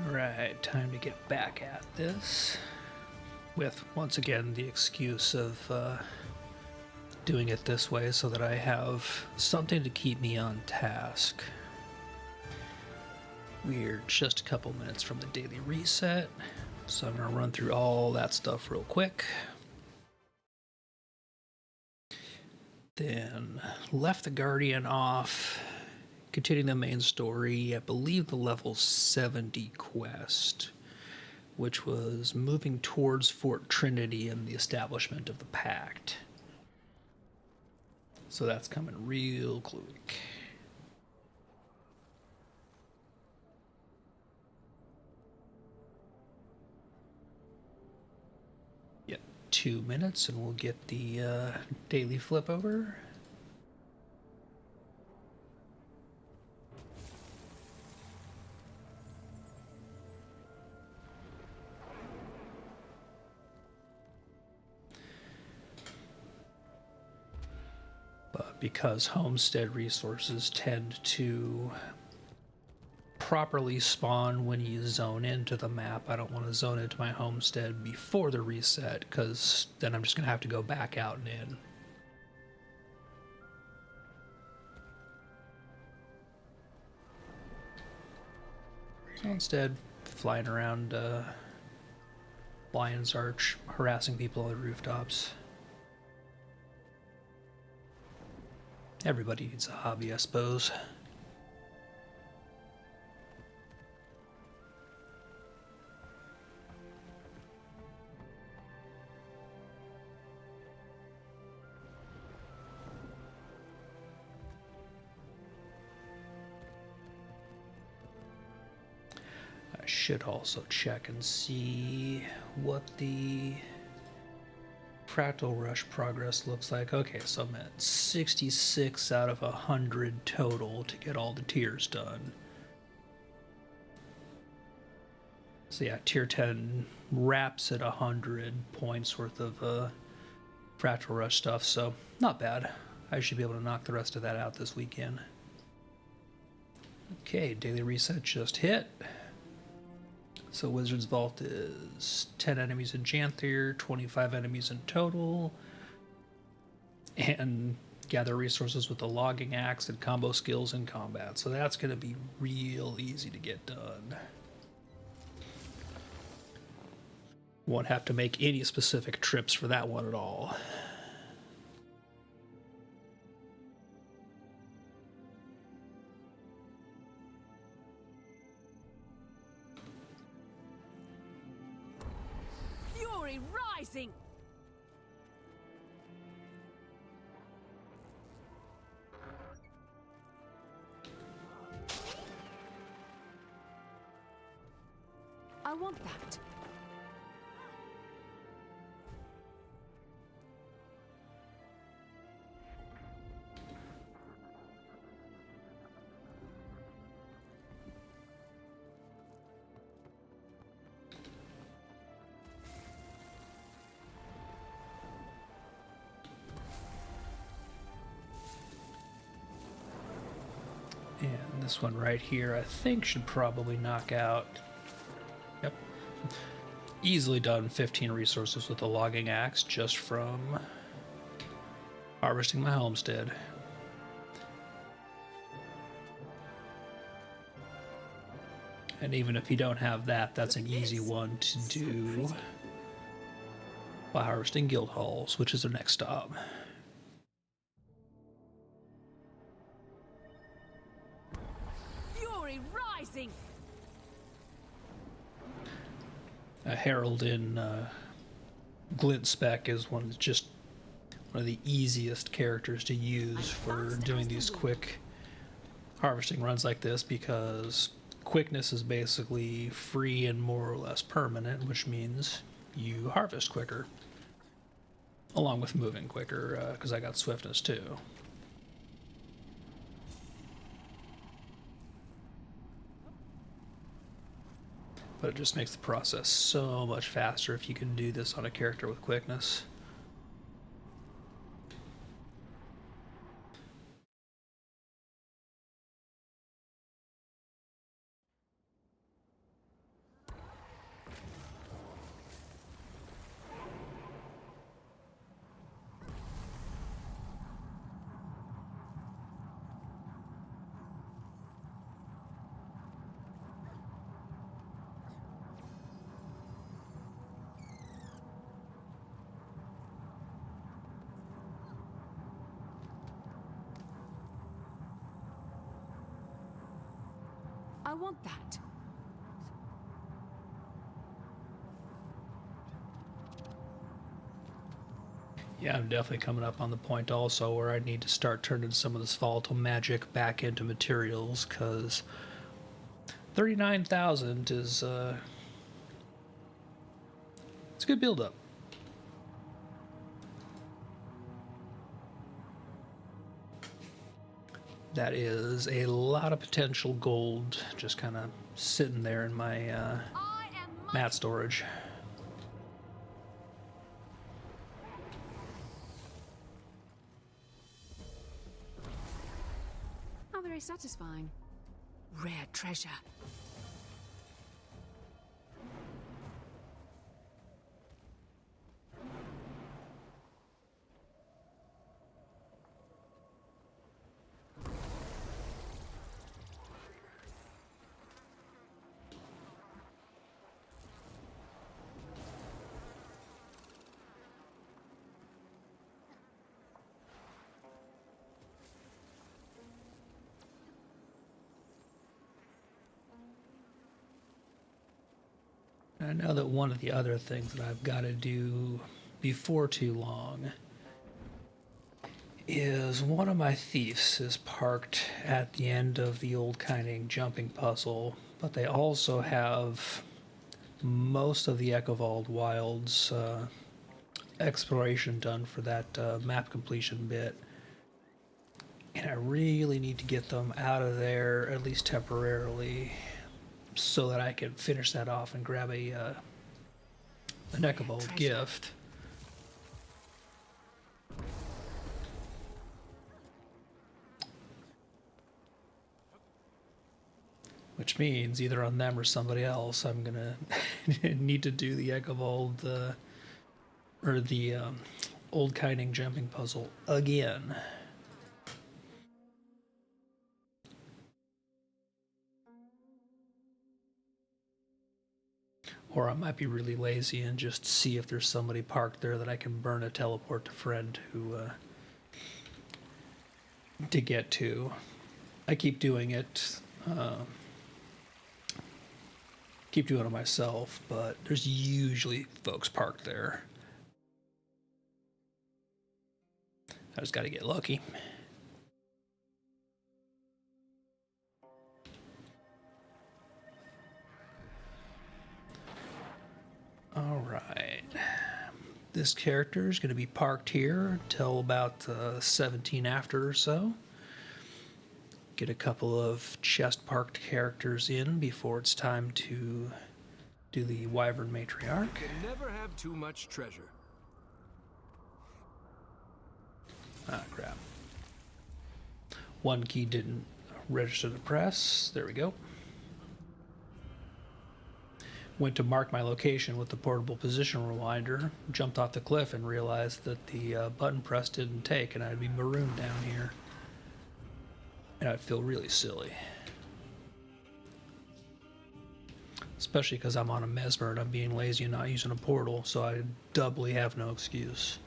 Alright, time to get back at this with, once again, the excuse of doing it this way so that I have something to keep me on task. We're just a couple minutes from the daily reset, so I'm going to run through all that stuff real quick. Then left the Guardian off, continuing the main story. I believe the level 70 quest, which was moving towards Fort Trinity and the establishment of the Pact. So that's coming real quick. Yep, 2 minutes and we'll get the daily flip over. Because homestead resources tend to properly spawn when you zone into the map, I don't want to zone into my homestead before the reset, because then I'm just going to have to go back out and in. So instead, flying around Lion's Arch, harassing people on the rooftops. Everybody needs a hobby, I suppose. I should also check and see what the Fractal Rush progress looks like. Okay, so I'm at 66 out of 100 total to get all the tiers done. So yeah, tier 10 wraps at 100 points worth of Fractal Rush stuff, so not bad. I should be able to knock the rest of that out this weekend. Okay, daily reset just hit. So Wizard's Vault is 10 enemies in Janthier, 25 enemies in total, and gather resources with the logging axe and combo skills in combat. So that's going to be real easy to get done. Won't have to make any specific trips for that one at all. Rising. I want that. And this one right here, I think, should probably knock out. Yep. Easily done 15 resources with the logging axe just from harvesting my homestead. And even if you don't have that, that's an easy one to do by harvesting guild halls, which is the next stop. Rising. A herald in Glint Spec is one of the easiest characters to use for doing these quick harvesting runs like this, because quickness is basically free and more or less permanent, which means you harvest quicker, along with moving quicker, because I got swiftness too. But it just makes the process so much faster if you can do this on a character with quickness. I want that. Yeah, I'm definitely coming up on the point also where I need to start turning some of this volatile magic back into materials, because 39,000 is it's a good build-up. That is a lot of potential gold just kind of sitting there in my I am mat storage. How very satisfying. Rare treasure. I know that one of the other things that I've got to do before too long is one of my thieves is parked at the end of the old Kyning jumping puzzle, but they also have most of the Echovald Wilds exploration done for that map completion bit. And I really need to get them out of there, at least temporarily, so that I can finish that off and grab a Echovald gift. Which means either on them or somebody else, I'm gonna need to do the Echovald or the old Kyning jumping puzzle again. Or I might be really lazy and just see if there's somebody parked there that I can burn a teleport to friend to get to. I keep doing it. Keep doing it myself, but there's usually folks parked there. I just got to get lucky. All right. This character is going to be parked here until about 17 after or so. Get a couple of chest parked characters in before it's time to do the Wyvern Matriarch. You can never have too much treasure. Ah, crap. One key didn't register to press. There we go. Went to mark my location with the portable position reminder, jumped off the cliff and realized that the button press didn't take and I'd be marooned down here. And I'd feel really silly. Especially because I'm on a mesmer and I'm being lazy and not using a portal, so I doubly have no excuse.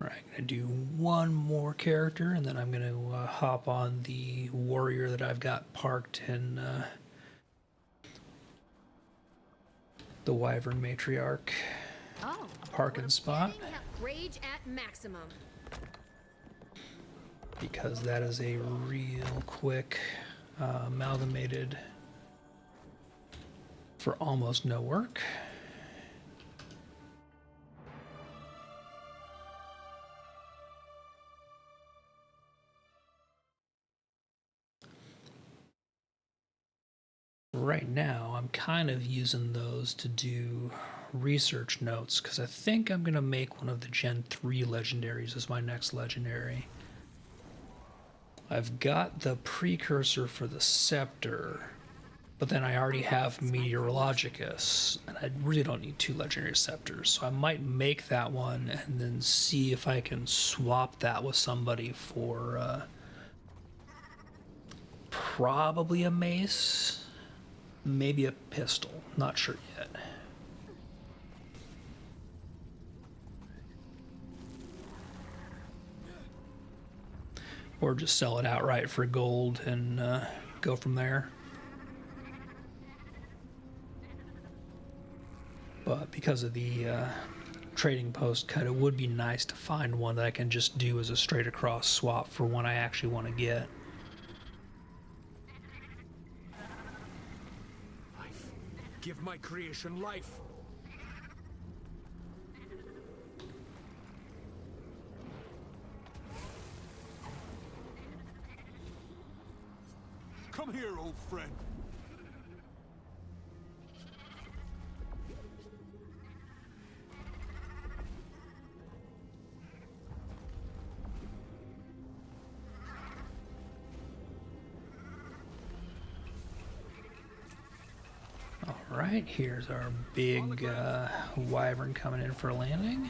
Alright, I'm going to do one more character and then I'm going to hop on the warrior that I've got parked in the Wyvern Matriarch parking spot. Rage at maximum. Because that is a real quick amalgamated for almost no work. Right now, I'm kind of using those to do research notes because I think I'm going to make one of the Gen 3 legendaries as my next legendary. I've got the precursor for the scepter, But then I already have Meteorologicus, and I really don't need 2 legendary scepters, so I might make that one and then see if I can swap that with somebody for probably a mace, maybe a pistol, not sure yet. Or just sell it outright for gold and go from there. But because of the trading post cut, it would be nice to find one that I can just do as a straight across swap for one I actually want to get. Life. Give my creation life. Come here, old friend. Alright, here's our big wyvern coming in for a landing.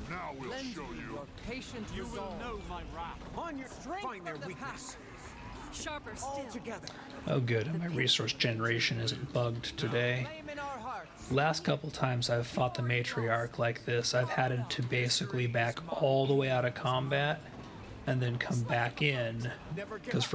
Now we'll show you. Patient You will know my wrath. on your strength. Find their for the weakness. Sharper All still. together. Oh good, and my resource generation isn't bugged today. Flame in our hearts. Last couple times I've fought the matriarch like this, I've had to basically back all the way out of combat and then come back in, because